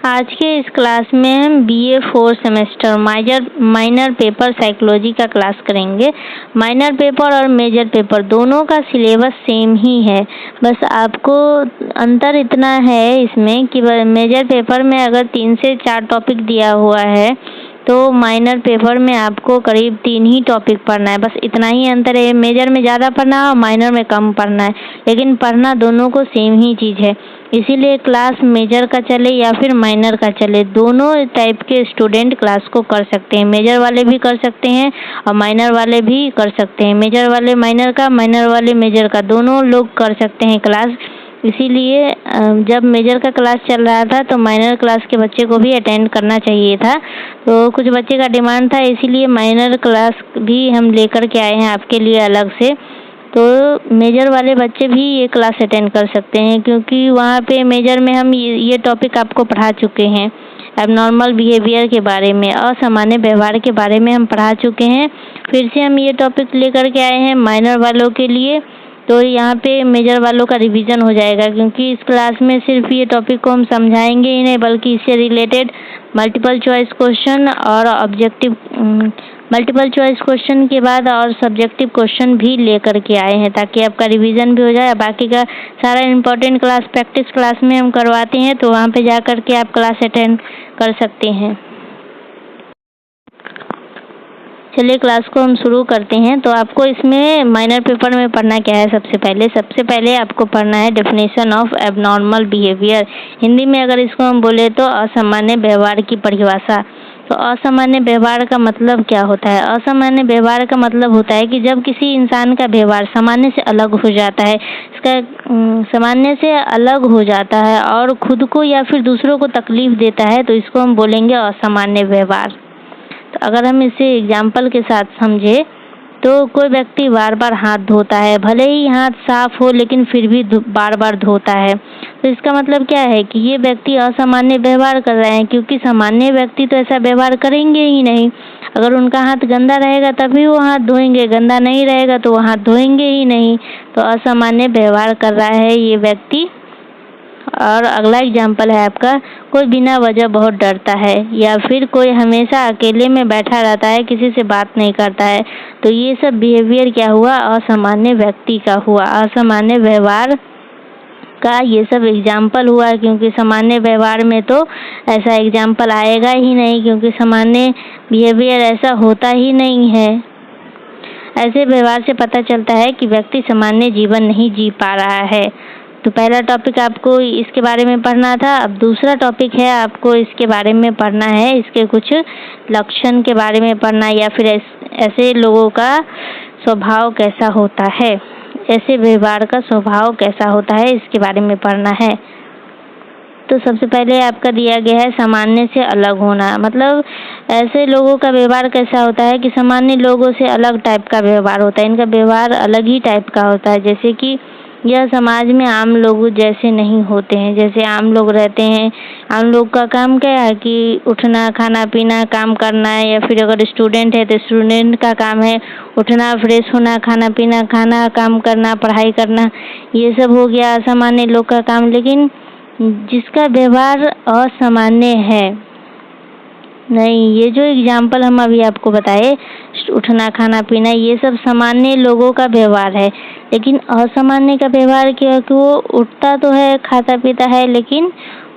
आज के इस क्लास में हम BA 4 semester minor paper psychology का क्लास करेंगे। माइनर पेपर और मेजर पेपर दोनों का सिलेबस सेम ही है, बस आपको अंतर इतना है इसमें कि मेजर पेपर में अगर 3 से 4 टॉपिक दिया हुआ है तो माइनर पेपर में आपको करीब 3 ही टॉपिक पढ़ना है, बस इतना ही अंतर है। मेजर में ज़्यादा पढ़ना है और माइनर में कम पढ़ना है, लेकिन पढ़ना दोनों को सेम ही चीज़ है। इसीलिए क्लास मेजर का चले या फिर माइनर का चले, दोनों टाइप के स्टूडेंट क्लास को कर सकते हैं। मेजर वाले भी कर सकते हैं और माइनर वाले भी कर सकते हैं। मेजर वाले माइनर का, माइनर वाले मेजर का, दोनों लोग कर सकते हैं क्लास। इसीलिए जब मेजर का क्लास चल रहा था तो माइनर क्लास के बच्चे को भी अटेंड करना चाहिए था। तो कुछ बच्चे का डिमांड था, इसीलिए माइनर क्लास भी हम लेकर के आए हैं आपके लिए अलग से। तो मेजर वाले बच्चे भी ये क्लास अटेंड कर सकते हैं, क्योंकि वहाँ पे मेजर में हम ये टॉपिक आपको पढ़ा चुके हैं। एबनॉर्मल बिहेवियर के बारे में, असामान्य व्यवहार के बारे में हम पढ़ा चुके हैं। फिर से हम ये टॉपिक लेकर के आए हैं माइनर वालों के लिए। तो यहाँ पे मेजर वालों का रिवीजन हो जाएगा, क्योंकि इस क्लास में सिर्फ ये टॉपिक को हम समझाएंगे ही नहीं, बल्कि इससे रिलेटेड मल्टीपल चॉइस क्वेश्चन और मल्टीपल चॉइस क्वेश्चन के बाद और सब्जेक्टिव क्वेश्चन भी लेकर के आए हैं, ताकि आपका रिवीजन भी हो जाए। बाकी का सारा इम्पोर्टेंट क्लास प्रैक्टिस क्लास में हम करवाते हैं, तो वहाँ पे जा कर के आप क्लास अटेंड कर सकते हैं। चलिए क्लास को हम शुरू करते हैं। तो आपको इसमें माइनर पेपर में पढ़ना क्या है? सबसे पहले आपको पढ़ना है definition of abnormal behaviour. Hindi में अगर इसको हम बोले तो असामान्य व्यवहार की परिभाषा। तो असामान्य व्यवहार का मतलब क्या होता है? असामान्य व्यवहार का मतलब होता है कि जब किसी इंसान का व्यवहार सामान्य से अलग हो जाता है, इसका सामान्य से अलग हो जाता है और खुद को या फिर दूसरों को तकलीफ देता है, तो इसको हम बोलेंगे असामान्य व्यवहार। तो अगर हम इसे एग्जाम्पल के साथ समझे तो कोई व्यक्ति बार बार हाथ धोता है, भले ही हाथ साफ हो लेकिन फिर भी बार बार धोता है। तो इसका मतलब क्या है कि ये व्यक्ति असामान्य व्यवहार कर रहे हैं, क्योंकि सामान्य व्यक्ति तो ऐसा व्यवहार करेंगे ही नहीं। अगर उनका हाथ गंदा रहेगा तभी वो हाथ धोएंगे, गंदा नहीं रहेगा तो वो हाथ धोएंगे ही नहीं। तो असामान्य व्यवहार कर रहा है ये व्यक्ति। और अगला एग्जाम्पल है आपका, कोई बिना वजह बहुत डरता है, या फिर कोई हमेशा अकेले में बैठा रहता है, किसी से बात नहीं करता है। तो ये सब बिहेवियर क्या हुआ? असामान्य व्यक्ति का हुआ, असामान्य व्यवहार का ये सब एग्जाम्पल हुआ। क्योंकि सामान्य व्यवहार में तो ऐसा एग्जाम्पल आएगा ही नहीं, क्योंकि सामान्य बिहेवियर ऐसा होता ही नहीं है। ऐसे व्यवहार से पता चलता है कि व्यक्ति सामान्य जीवन नहीं जी पा रहा है। तो पहला टॉपिक आपको इसके बारे में पढ़ना था। अब दूसरा टॉपिक है आपको इसके बारे में पढ़ना है, इसके कुछ लक्षण के बारे में पढ़ना, या फिर ऐसे लोगों का स्वभाव कैसा होता है, ऐसे व्यवहार का स्वभाव कैसा होता है, इसके बारे में पढ़ना है। तो सबसे पहले आपका दिया गया है सामान्य से अलग होना। मतलब ऐसे लोगों का व्यवहार कैसा होता है कि सामान्य लोगों से अलग टाइप का व्यवहार होता है, इनका व्यवहार अलग ही टाइप का होता है। जैसे कि यह समाज में आम लोग जैसे नहीं होते हैं, जैसे आम लोग रहते हैं। आम लोग का काम क्या है कि उठना, खाना पीना, काम करना है, या फिर अगर स्टूडेंट है तो स्टूडेंट का काम है उठना, फ्रेश होना, खाना पीना, खाना, काम करना, पढ़ाई करना, ये सब हो गया असामान्य लोग का काम। लेकिन जिसका व्यवहार असामान्य है, नहीं, ये जो एग्जाम्पल हम अभी आपको बताए, उठना, खाना पीना, ये सब सामान्य लोगों का व्यवहार है। लेकिन असामान्य का व्यवहार क्या है कि वो उठता तो है, खाता पीता है, लेकिन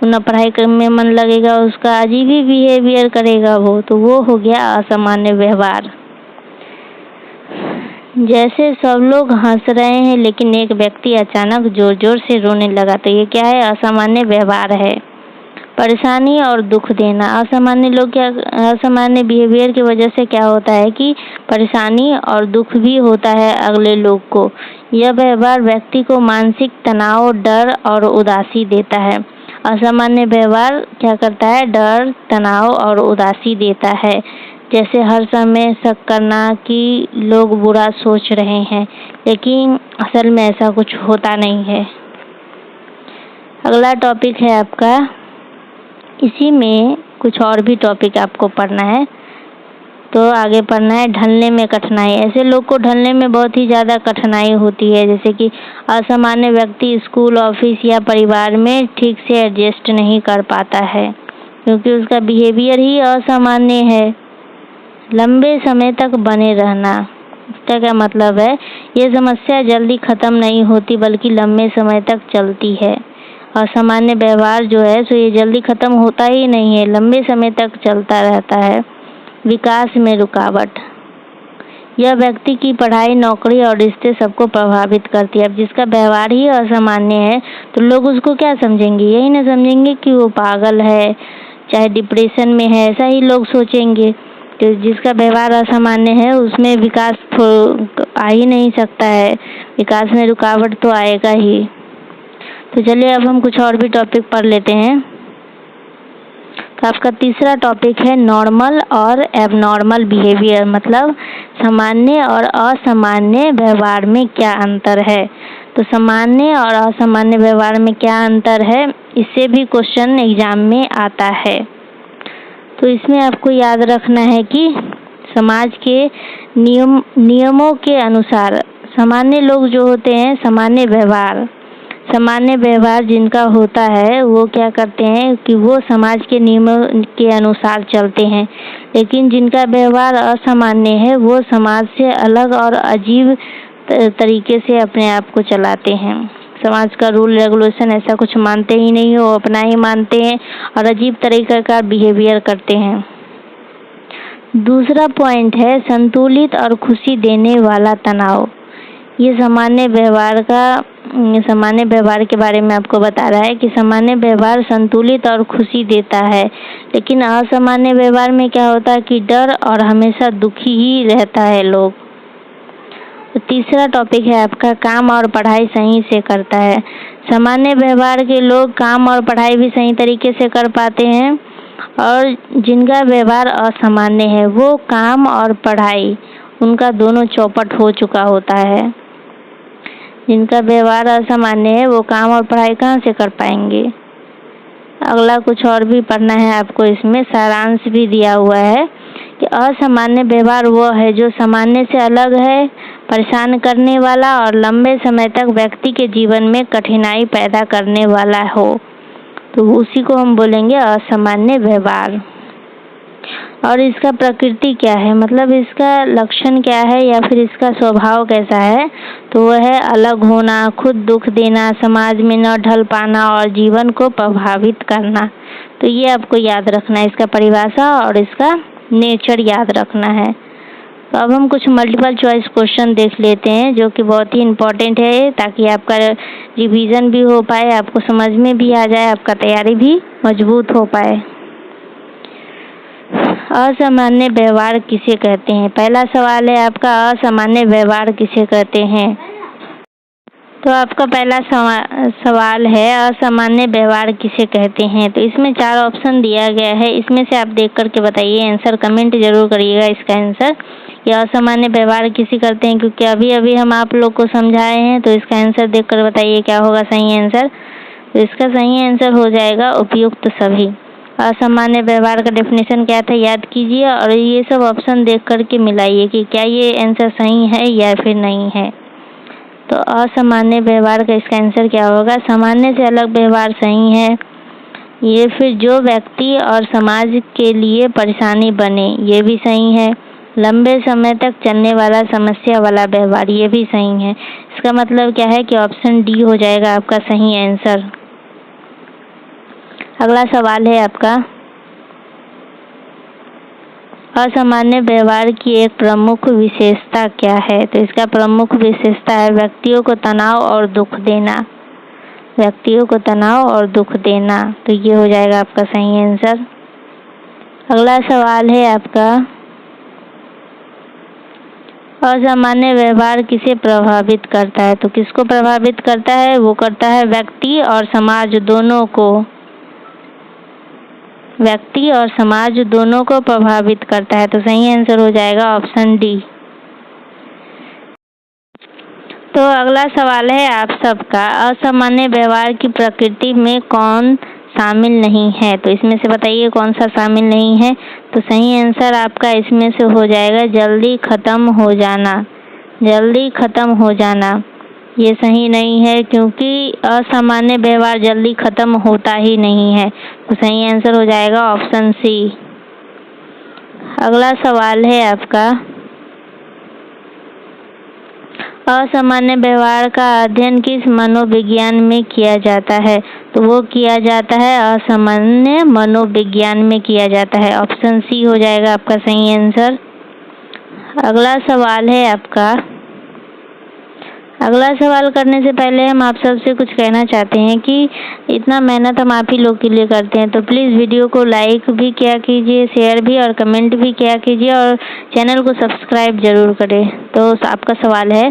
न पढ़ाई में मन लगेगा, उसका अजीब ही बिहेवियर करेगा वो, तो वो हो गया असामान्य व्यवहार। जैसे सब लोग हंस रहे हैं लेकिन एक व्यक्ति अचानक जोर जोर से रोने लगा, तो ये क्या है? असामान्य व्यवहार है। परेशानी और दुख देना, असामान्य बिहेवियर की वजह से क्या होता है कि परेशानी और दुख भी होता है अगले लोग को। यह व्यवहार व्यक्ति को मानसिक तनाव, डर और उदासी देता है। असामान्य व्यवहार क्या करता है? डर, तनाव और उदासी देता है। जैसे हर समय शक करना कि लोग बुरा सोच रहे हैं, लेकिन असल में ऐसा कुछ होता नहीं है। अगला टॉपिक है आपका, इसी में कुछ और भी टॉपिक आपको पढ़ना है। तो आगे पढ़ना है ढलने में कठिनाई। ऐसे लोग को ढलने में बहुत ही ज़्यादा कठिनाई होती है, जैसे कि असामान्य व्यक्ति स्कूल, ऑफिस या परिवार में ठीक से एडजस्ट नहीं कर पाता है। क्योंकि उसका बिहेवियर ही असामान्य है। लंबे समय तक बने रहना, इसका क्या मतलब है? ये समस्या जल्दी खत्म नहीं होती बल्कि लंबे समय तक चलती है। असामान्य व्यवहार जो है सो ये जल्दी खत्म होता ही नहीं है, लंबे समय तक चलता रहता है। विकास में रुकावट, यह व्यक्ति की पढ़ाई, नौकरी और रिश्ते सबको प्रभावित करती है। अब जिसका व्यवहार ही असामान्य है तो लोग उसको क्या समझेंगे? यही ना समझेंगे कि वो पागल है, चाहे डिप्रेशन में है, ऐसा ही लोग सोचेंगे। तो जिसका व्यवहार असामान्य है उसमें विकास आ ही नहीं सकता है, विकास में रुकावट तो आएगा ही। तो चलिए अब हम कुछ और भी टॉपिक पढ़ लेते हैं। तो आपका तीसरा टॉपिक है नॉर्मल और एबनॉर्मल बिहेवियर, मतलब सामान्य और असामान्य व्यवहार में क्या अंतर है। तो सामान्य और असामान्य व्यवहार में क्या अंतर है, इससे भी क्वेश्चन एग्जाम में आता है। तो इसमें आपको याद रखना है कि समाज के नियमों के अनुसार सामान्य लोग जो होते हैं, सामान्य व्यवहार जिनका होता है वो क्या करते हैं कि वो समाज के नियमों के अनुसार चलते हैं। लेकिन जिनका व्यवहार असामान्य है वो समाज से अलग और अजीब तरीके से अपने आप को चलाते हैं। समाज का रूल रेगुलेशन ऐसा कुछ मानते ही नहीं, वो अपना ही मानते हैं और अजीब तरीके का बिहेवियर करते हैं। दूसरा पॉइंट है संतुलित और खुशी देने वाला तनाव। ये सामान्य व्यवहार के बारे में आपको बता रहा है कि सामान्य व्यवहार संतुलित और खुशी देता है, लेकिन असामान्य व्यवहार में क्या होता है कि डर और हमेशा दुखी ही रहता है लोग। तो तीसरा टॉपिक है आपका काम और पढ़ाई सही से करता है। सामान्य व्यवहार के लोग काम और पढ़ाई भी सही तरीके से कर पाते हैं, और जिनका व्यवहार असामान्य है वो काम और पढ़ाई उनका दोनों चौपट हो चुका होता है। जिनका व्यवहार असामान्य है वो काम और पढ़ाई कहाँ से कर पाएंगे। अगला कुछ और भी पढ़ना है आपको, इसमें सारांश भी दिया हुआ है कि असामान्य व्यवहार वो है जो सामान्य से अलग है, परेशान करने वाला और लंबे समय तक व्यक्ति के जीवन में कठिनाई पैदा करने वाला हो, तो उसी को हम बोलेंगे असामान्य व्यवहार। और इसका प्रकृति क्या है, मतलब इसका लक्षण क्या है या फिर इसका स्वभाव कैसा है, तो वह है अलग होना, खुद दुख देना, समाज में न ढल पाना और जीवन को प्रभावित करना। तो ये आपको याद रखना है, इसका परिभाषा और इसका नेचर याद रखना है। तो अब हम कुछ मल्टीपल चॉइस क्वेश्चन देख लेते हैं जो कि बहुत ही इम्पोर्टेंट है, ताकि आपका रिवीजन भी हो पाए, आपको समझ में भी आ जाए, आपका तैयारी भी मजबूत हो पाए। असामान्य व्यवहार किसे कहते हैं? पहला सवाल है आपका, असामान्य व्यवहार किसे कहते हैं? तो आपका पहला सवाल है असामान्य व्यवहार किसे कहते हैं। तो इसमें 4 ऑप्शन दिया गया है, इसमें से आप देख करके बताइए, आंसर कमेंट जरूर करिएगा इसका आंसर। ये असामान्य व्यवहार किसे करते हैं, क्योंकि अभी अभी हम आप लोग को समझाए हैं, तो इसका आंसर देख कर बताइए क्या होगा सही आंसर। तो इसका सही आंसर हो जाएगा उपयुक्त सभी। असामान्य व्यवहार का डेफिनेशन क्या था याद कीजिए, और ये सब ऑप्शन देख करके मिलाइए कि क्या ये आंसर सही है या फिर नहीं है। तो असामान्य व्यवहार का इसका आंसर क्या होगा, सामान्य से अलग व्यवहार सही है। ये फिर जो व्यक्ति और समाज के लिए परेशानी बने, ये भी सही है। लंबे समय तक चलने वाला समस्या वाला व्यवहार, ये भी सही है। इसका मतलब क्या है कि ऑप्शन डी हो जाएगा आपका सही आंसर। अगला सवाल है आपका, असामान्य व्यवहार की एक प्रमुख विशेषता क्या है। तो इसका प्रमुख विशेषता है व्यक्तियों को तनाव और दुख देना, व्यक्तियों को तनाव और दुख देना। तो ये हो जाएगा आपका सही आंसर। अगला सवाल है आपका, असामान्य व्यवहार किसे प्रभावित करता है। तो किसको प्रभावित करता है, वो करता है व्यक्ति और समाज दोनों को, व्यक्ति और समाज दोनों को प्रभावित करता है। तो सही आंसर हो जाएगा ऑप्शन डी। तो अगला सवाल है आप सबका, असामान्य व्यवहार की प्रकृति में कौन शामिल नहीं है। तो इसमें से बताइए कौन सा शामिल नहीं है। तो सही आंसर आपका इसमें से हो जाएगा जल्दी खत्म हो जाना, जल्दी खत्म हो जाना। ये सही नहीं है क्योंकि असामान्य व्यवहार जल्दी खत्म होता ही नहीं है। तो सही आंसर हो जाएगा ऑप्शन सी। अगला सवाल है आपका, असामान्य व्यवहार का अध्ययन किस मनोविज्ञान में किया जाता है? तो वो किया जाता है असामान्य मनोविज्ञान में किया जाता है। ऑप्शन सी हो जाएगा आपका सही आंसर। अगला सवाल है आपका, अगला सवाल करने से पहले हम आप सबसे कुछ कहना चाहते हैं कि इतना मेहनत हम आप ही लोग के लिए करते हैं, तो प्लीज़ वीडियो को लाइक भी किया कीजिए, शेयर भी और कमेंट भी किया कीजिए और चैनल को सब्सक्राइब जरूर करें। तो आपका सवाल है,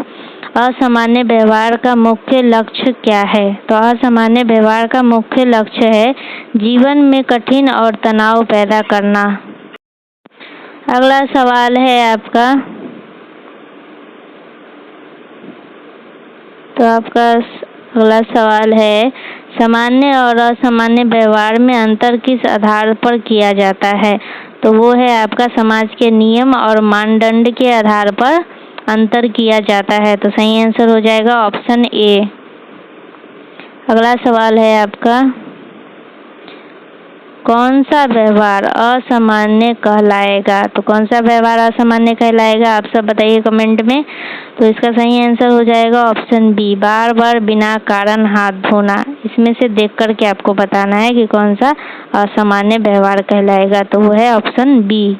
असामान्य व्यवहार का मुख्य लक्ष्य क्या है? तो असामान्य व्यवहार का मुख्य लक्ष्य है जीवन में कठिन और तनाव पैदा करना। अगला सवाल है आपका, तो आपका अगला सवाल है, सामान्य और असामान्य व्यवहार में अंतर किस आधार पर किया जाता है? तो वो है आपका समाज के नियम और मानदंड के आधार पर अंतर किया जाता है। तो सही आंसर हो जाएगा ऑप्शन ए। अगला सवाल है आपका, कौन सा व्यवहार असामान्य कहलाएगा? तो कौन सा व्यवहार असामान्य कहलाएगा आप सब बताइए कमेंट में। तो इसका सही आंसर हो जाएगा ऑप्शन बी, बार बार बिना कारण हाथ धोना। इसमें से देख कर के आपको बताना है कि कौन सा असामान्य व्यवहार कहलाएगा। तो वो है ऑप्शन बी,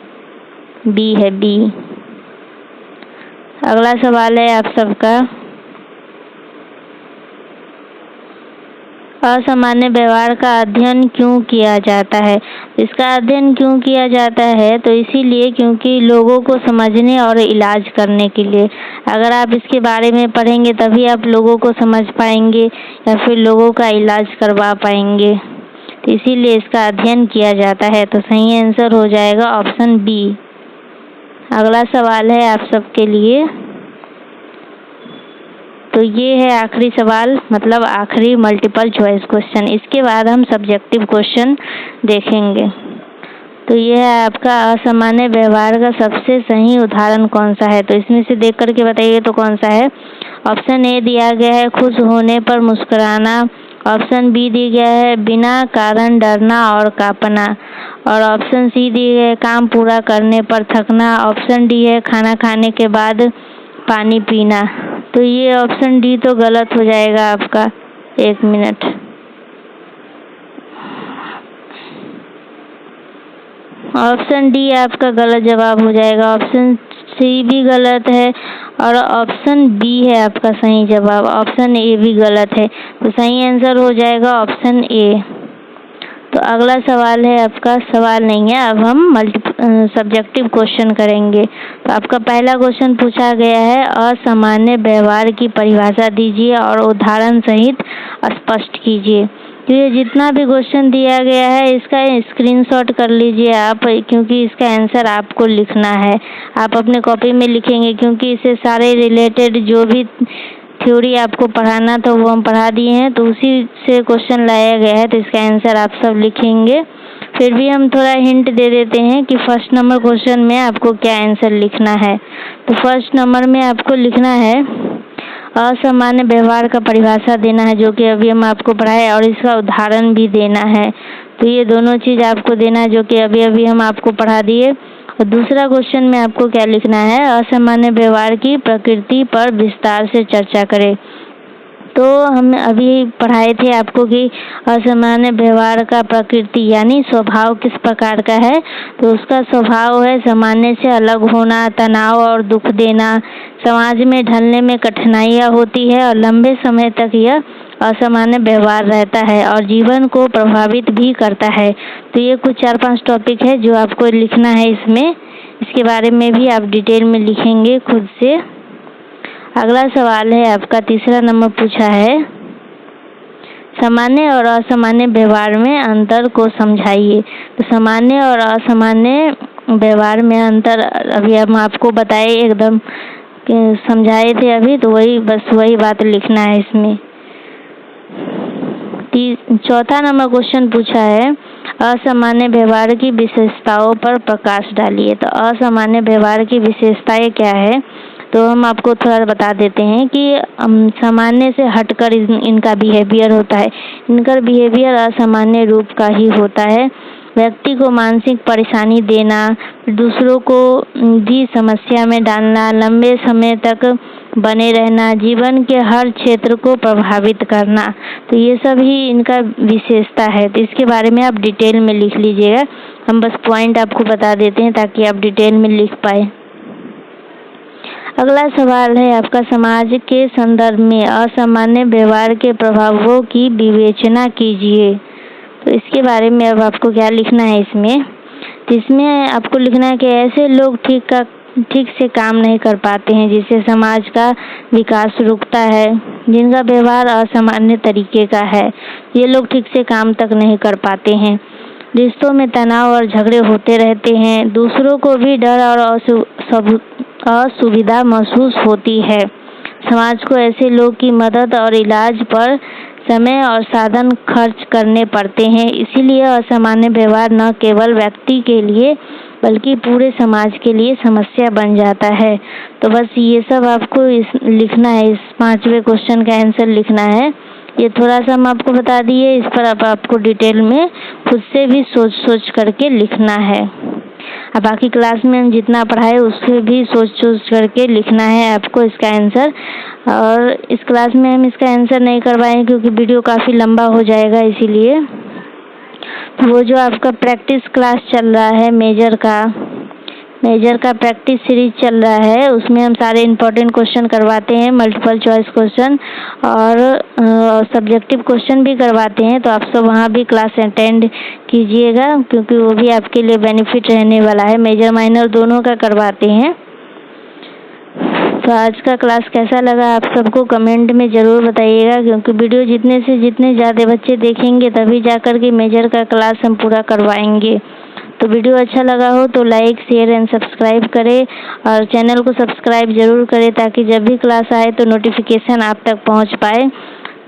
बी है बी। अगला सवाल है आप सबका, असामान्य व्यवहार का अध्ययन क्यों किया जाता है? इसका अध्ययन क्यों किया जाता है? तो इसीलिए क्योंकि लोगों को समझने और इलाज करने के लिए। अगर आप इसके बारे में पढ़ेंगे तभी आप लोगों को समझ पाएंगे या फिर लोगों का इलाज करवा पाएंगे। तो इसीलिए इसका अध्ययन किया जाता है। तो सही आंसर हो जाएगा ऑप्शन बी। अगला सवाल है आप सबके लिए, तो ये है आखिरी सवाल, मतलब आखिरी मल्टीपल चॉइस क्वेश्चन। इसके बाद हम सब्जेक्टिव क्वेश्चन देखेंगे। तो ये है आपका, असामान्य व्यवहार का सबसे सही उदाहरण कौन सा है? तो इसमें से देख करके बताइए तो कौन सा है। ऑप्शन ए दिया गया है खुश होने पर मुस्कुराना, ऑप्शन बी दिया गया है बिना कारण डरना और कांपना, और ऑप्शन सी दिया गया है काम पूरा करने पर थकना, ऑप्शन डी है खाना खाने के बाद पानी पीना। तो ये ऑप्शन डी तो गलत हो जाएगा आपका। एक मिनट, ऑप्शन डी आपका गलत जवाब हो जाएगा। ऑप्शन सी भी गलत है और ऑप्शन बी है आपका सही जवाब। ऑप्शन ए भी गलत है। तो सही आंसर हो जाएगा ऑप्शन ए। तो अगला सवाल है आपका, सवाल नहीं है, अब हम सब्जेक्टिव क्वेश्चन करेंगे। तो आपका पहला क्वेश्चन पूछा गया है, असामान्य व्यवहार की परिभाषा दीजिए और उदाहरण सहित स्पष्ट कीजिए। तो ये जितना भी क्वेश्चन दिया गया है इसका स्क्रीनशॉट कर लीजिए आप, क्योंकि इसका आंसर आपको लिखना है। आप अपने कॉपी में लिखेंगे क्योंकि इससे सारे रिलेटेड जो भी थ्योरी आपको पढ़ाना था वो हम पढ़ा दिए हैं, तो उसी से क्वेश्चन लाया गया है। तो इसका आंसर आप सब लिखेंगे। फिर भी हम थोड़ा हिंट दे देते हैं कि फर्स्ट नंबर क्वेश्चन में आपको क्या आंसर लिखना है। तो फर्स्ट नंबर में आपको लिखना है, असामान्य व्यवहार का परिभाषा देना है, जो कि अभी हम आपको पढ़ाए, और इसका उदाहरण भी देना है। तो ये दोनों चीज़ आपको देना है जो कि अभी अभी हम आपको पढ़ा दिए। और दूसरा क्वेश्चन में आपको क्या लिखना है, असामान्य व्यवहार की प्रकृति पर विस्तार से चर्चा करें। तो हम अभी पढ़ाए थे आपको कि असामान्य व्यवहार का प्रकृति यानी स्वभाव किस प्रकार का है। तो उसका स्वभाव है सामान्य से अलग होना, तनाव और दुख देना, समाज में ढलने में कठिनाइयाँ होती है और लंबे समय तक यह असामान्य व्यवहार रहता है और जीवन को प्रभावित भी करता है। तो ये कुछ 4-5 टॉपिक है जो आपको लिखना है इसमें। इसके बारे में भी आप डिटेल में लिखेंगे खुद से। अगला सवाल है आपका, तीसरा नंबर पूछा है, सामान्य और असामान्य व्यवहार में अंतर को समझाइए। तो सामान्य और असामान्य व्यवहार में अंतर अभी हम आपको बताए, एकदम समझाए थे अभी, तो वही बात लिखना है इसमें। चौथा नंबर क्वेश्चन पूछा है, असामान्य व्यवहार की विशेषताओं पर प्रकाश डालिए। तो असामान्य व्यवहार की विशेषताएं क्या है? तो हम आपको थोड़ा बता देते हैं कि सामान्य से हटकर इनका बिहेवियर होता है। इनका बिहेवियर असामान्य रूप का ही होता है। व्यक्ति को मानसिक परेशानी देना, दूसरों को भी समस्या में डालना, लंबे समय तक बने रहना, जीवन के हर क्षेत्र को प्रभावित करना, तो ये सब ही इनका विशेषता है। तो इसके बारे में आप डिटेल में लिख लीजिएगा। हम बस पॉइंट आपको बता देते हैं ताकि आप डिटेल में लिख पाए। अगला सवाल है आपका, समाज के संदर्भ में असामान्य व्यवहार के प्रभावों की विवेचना कीजिए। तो इसके बारे में अब आपको क्या लिखना है इसमें, तो इसमें आपको लिखना है कि ऐसे लोग ठीक से काम नहीं कर पाते हैं जिससे समाज का विकास रुकता है, जिनका व्यवहार असामान्य तरीके का है। ये लोग ठीक से काम तक नहीं कर पाते हैं। रिश्तों में तनाव और झगड़े होते रहते हैं। दूसरों को भी डर और असुविधा महसूस होती है। समाज को ऐसे लोग की मदद और इलाज पर समय और साधन खर्च करने पड़ते हैं। इसीलिए असामान्य व्यवहार न केवल व्यक्ति के लिए बल्कि पूरे समाज के लिए समस्या बन जाता है। तो बस ये सब आपको लिखना है। इस 5वें क्वेश्चन का आंसर लिखना है। ये थोड़ा सा हम आपको बता दिए, इस पर आपको डिटेल में खुद से भी सोच करके लिखना है। अब बाकी क्लास में हम जितना पढ़ाए उससे भी सोच करके लिखना है आपको इसका आंसर। और इस क्लास में हम इसका आंसर नहीं करवाएं क्योंकि वीडियो काफ़ी लंबा हो जाएगा, इसीलिए। तो वो जो आपका प्रैक्टिस क्लास चल रहा है मेजर का प्रैक्टिस सीरीज चल रहा है, उसमें हम सारे इम्पोर्टेंट क्वेश्चन करवाते हैं, मल्टीपल चॉइस क्वेश्चन और सब्जेक्टिव क्वेश्चन भी करवाते हैं। तो आप सब वहाँ भी क्लास अटेंड कीजिएगा क्योंकि वो भी आपके लिए बेनिफिट रहने वाला है। मेजर माइनर दोनों का करवाते हैं। तो आज का क्लास कैसा लगा आप सबको कमेंट में ज़रूर बताइएगा, क्योंकि वीडियो जितने से जितने ज़्यादा बच्चे देखेंगे तभी जाकर के मेजर का क्लास हम पूरा करवाएंगे। तो वीडियो अच्छा लगा हो तो लाइक, शेयर एंड सब्सक्राइब करें और चैनल को सब्सक्राइब ज़रूर करें ताकि जब भी क्लास आए तो नोटिफिकेशन आप तक पहुंच पाए।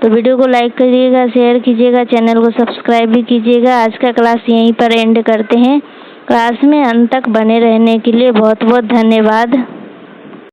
तो वीडियो को लाइक करिएगा, शेयर कीजिएगा, चैनल को सब्सक्राइब भी कीजिएगा। आज का क्लास यहीं पर एंड करते हैं। क्लास में अंत तक बने रहने के लिए बहुत बहुत धन्यवाद।